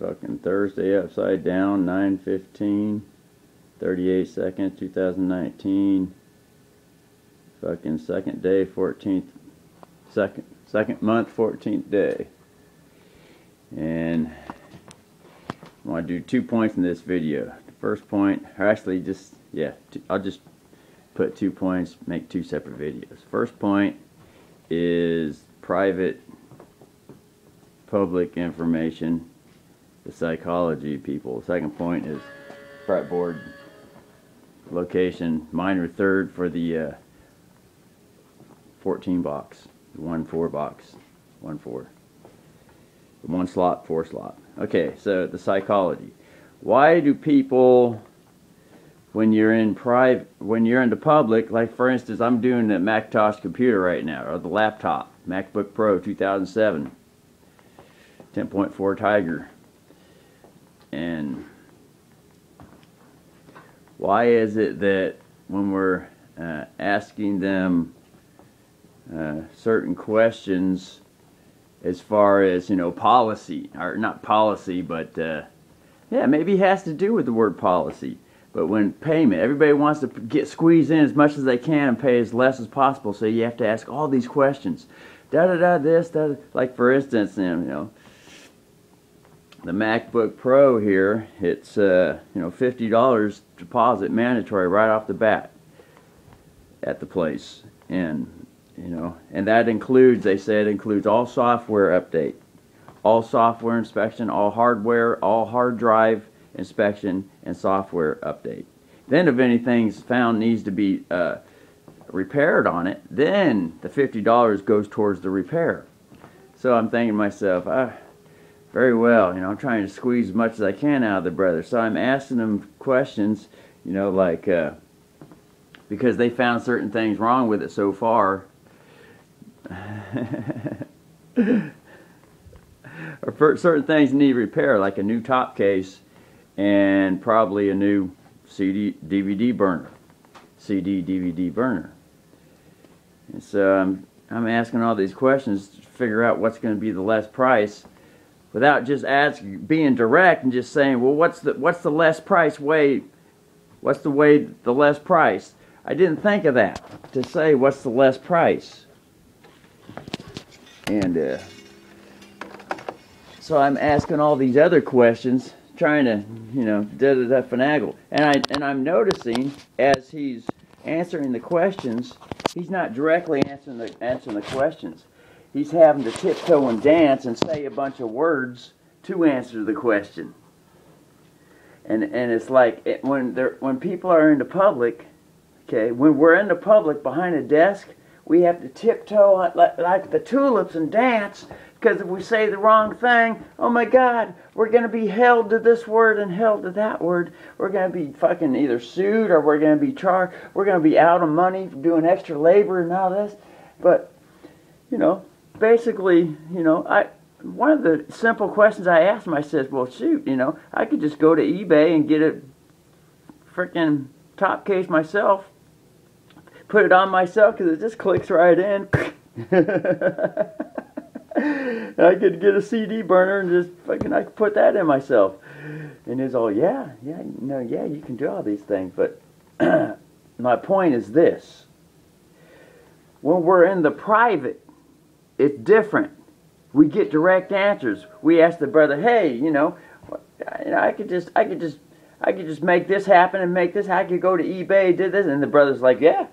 fucking Thursday upside down, 9/15, 38 seconds, 2019. Fucking second day, 14th, second month, 14th day. And I want to do 2 points in this video. The first point, or actually just, yeah, I'll just put 2 points, make 2 separate videos. First point is private, public information, the psychology of people. The second point is fretboard location, minor third for the 14 box, the 1/4 box, 1/4. The 1 slot, 4 slot. Okay, so the psychology. Why do people, when you're in the public, like for instance, I'm doing the Macintosh computer right now, or the laptop, MacBook Pro 2007, 10.4 Tiger. And why is it that when we're asking them certain questions as far as, you know, policy, or not policy, but yeah, maybe it has to do with the word policy. But when payment, everybody wants to get squeezed in as much as they can and pay as less as possible, so you have to ask all these questions. Da-da-da, this, da-da. Like for instance, you know, the MacBook Pro here, it's you know, $50 deposit mandatory right off the bat at the place. And you know, and that includes, they say it includes all software update, all software inspection, all hardware, all hard drive inspection, and software update. Then if anything's found needs to be repaired on it, then the $50 goes towards the repair. So I'm thinking to myself, very well, you know, I'm trying to squeeze as much as I can out of the brother. So I'm asking them questions, you know, like, because they found certain things wrong with it so far. Or for certain things need repair, like a new top case and probably a new CD-DVD burner. CD-DVD burner. And so I'm asking all these questions to figure out what's going to be the less price, without just being direct and just saying, well, what's the less price way? What's the less price? I didn't think of that, to say what's the less price. And so I'm asking all these other questions, trying to, you know, finagle. And I'm noticing as he's answering the questions, he's not directly answering the questions. He's having to tiptoe and dance and say a bunch of words to answer the question. And it's like when people are in the public, okay, when we're in the public behind a desk, we have to tiptoe like the tulips and dance, because if we say the wrong thing, oh my God, we're going to be held to this word and held to that word. We're going to be fucking either sued, or we're going to be charged. We're going to be out of money for doing extra labor and all this. But, you know, basically, you know, one of the simple questions I asked him, I said, well, shoot, you know, I could just go to eBay and get a freaking top case myself, put it on myself, because it just clicks right in. I could get a CD burner and just fucking, I could put that in myself. And he's all, yeah, you can do all these things. But my point is this: when we're in the private, it's different. We get direct answers. We ask the brother, hey, you know, I could just make this happen and make this. I could go to eBay, did this, and the brother's like, yeah.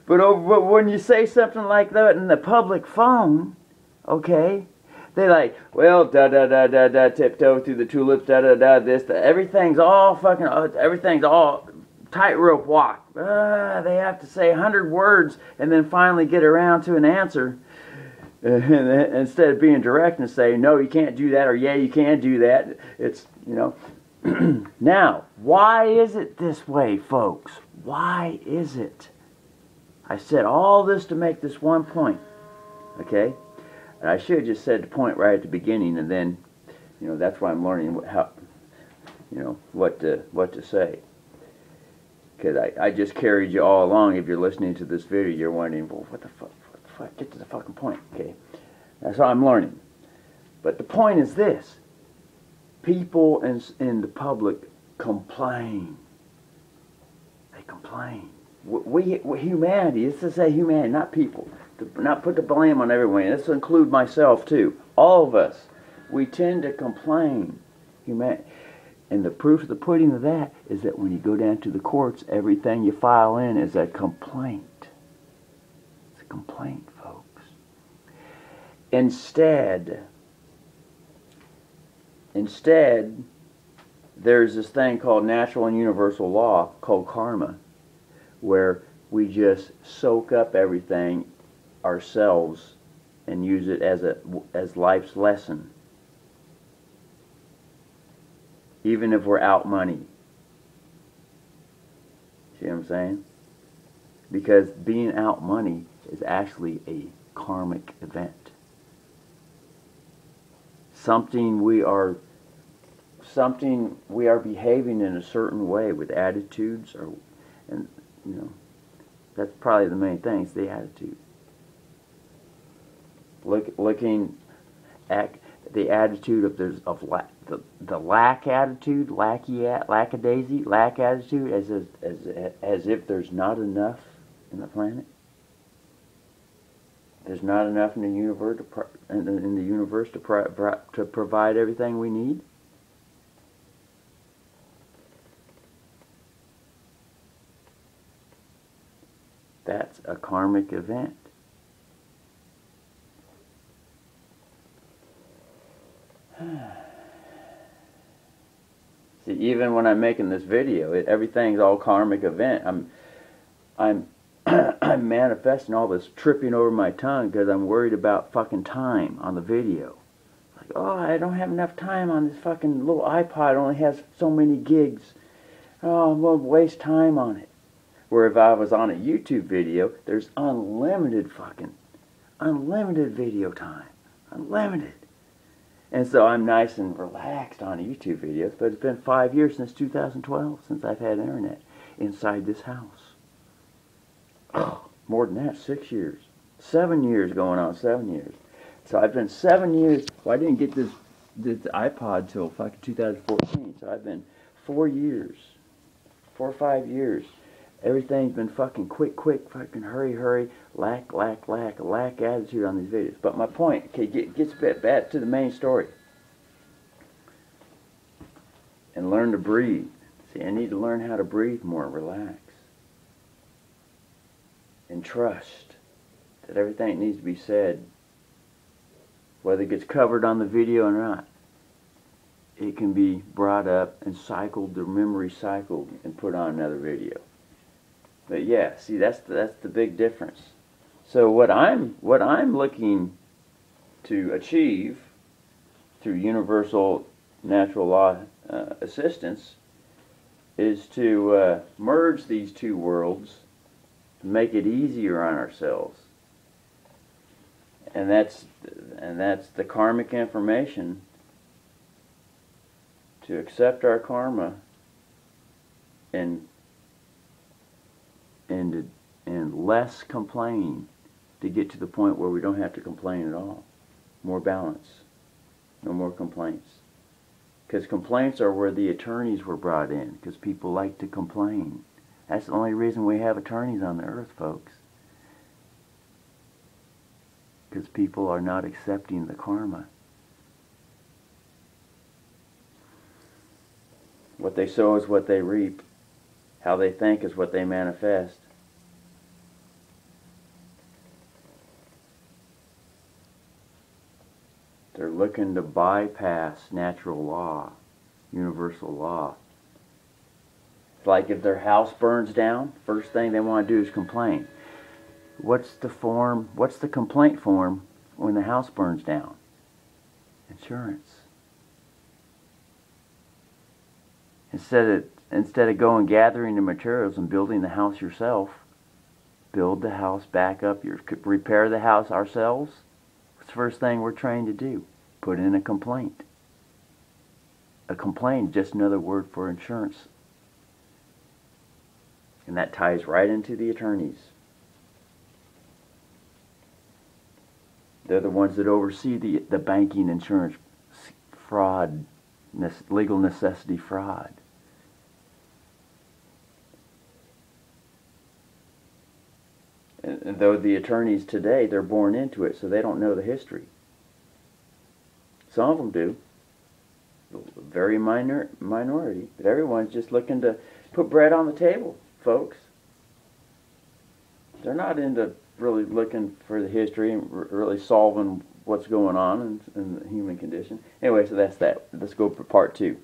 But when you say something like that in the public phone, okay, they like, well, da-da-da-da-da, tiptoe through the tulips, da-da-da, this, everything's all fucking, everything's all tightrope walk. They have to say 100 words and then finally get around to an answer. Instead of being direct and say, no, you can't do that, or yeah, you can do that. It's, you know. Now, why is it this way, folks? Why is it? I said all this to make this one point, okay? And I should have just said the point right at the beginning, and then, you know, that's why I'm learning how, you know, what to say. Because I just carried you all along. If you're listening to this video, you're wondering, well, what the fuck? Get to the fucking point, okay? That's how I'm learning. But the point is this: people in the public complain. They complain. We humanity, it's to say humanity, not people. Not put the blame on everyone. This will include myself too. All of us. We tend to complain. And the proof of the pudding of that is that when you go down to the courts, everything you file in is a complaint. It's a complaint, folks. Instead, there's this thing called natural and universal law called karma, where we just soak up everything ourselves and use it as life's lesson, even if we're out money. See what I'm saying? Because being out money is actually a karmic event. Something we are behaving in a certain way with attitudes, and that's probably the main thing. It's the attitude. Looking at the attitude of the lack attitude, lackadaisy, lack attitude, as if there's not enough in the planet. There's not enough in the universe to provide everything we need. That's a karmic event. See, even when I'm making this video, everything's all karmic event. I'm I'm manifesting all this tripping over my tongue because I'm worried about fucking time on the video. Like, oh, I don't have enough time on this fucking little iPod. It only has so many gigs. Oh, I'm going to waste time on it. Where if I was on a YouTube video, there's unlimited video time. Unlimited. And so I'm nice and relaxed on YouTube videos, but it's been 5 years since 2012 since I've had internet inside this house. Oh, more than that, 6 years. 7 years going on, 7 years. So I've been 7 years, well, I didn't get this iPod till fucking 2014, so I've been 4 years, 4 or 5 years. Everything's been fucking quick, fucking hurry, lack attitude on these videos. But my point, okay, gets back to the main story. And learn to breathe. See, I need to learn how to breathe more, relax. And trust that everything that needs to be said, whether it gets covered on the video or not, it can be brought up and cycled, the memory cycled, and put on another video. But yeah, see, that's the big difference. So what I'm looking to achieve through universal natural law assistance is to merge these two worlds, to make it easier on ourselves. And that's the karmic information, to accept our karma and less complain, to get to the point where we don't have to complain at all. More balance. No more complaints. Because complaints are where the attorneys were brought in, because people like to complain. That's the only reason we have attorneys on the earth, folks. Because people are not accepting the karma. What they sow is what they reap. How they think is what they manifest. They're looking to bypass natural law, universal law. It's like if their house burns down, first thing they want to do is complain. What's the complaint form when the house burns down? Insurance. Instead of going gathering the materials and building the house yourself, build the house back up, repair the house ourselves. What's the first thing we're trained to do? Put in a complaint. A complaint is just another word for insurance. And that ties right into the attorneys. They're the ones that oversee the banking, insurance, fraud legal necessity fraud. And though the attorneys today, they're born into it, so they don't know the history. Some of them do. Very minor minority. But everyone's just looking to put bread on the table, folks. They're not into really looking for the history and really solving what's going on in the human condition. Anyway, so that's that. Let's go for part 2.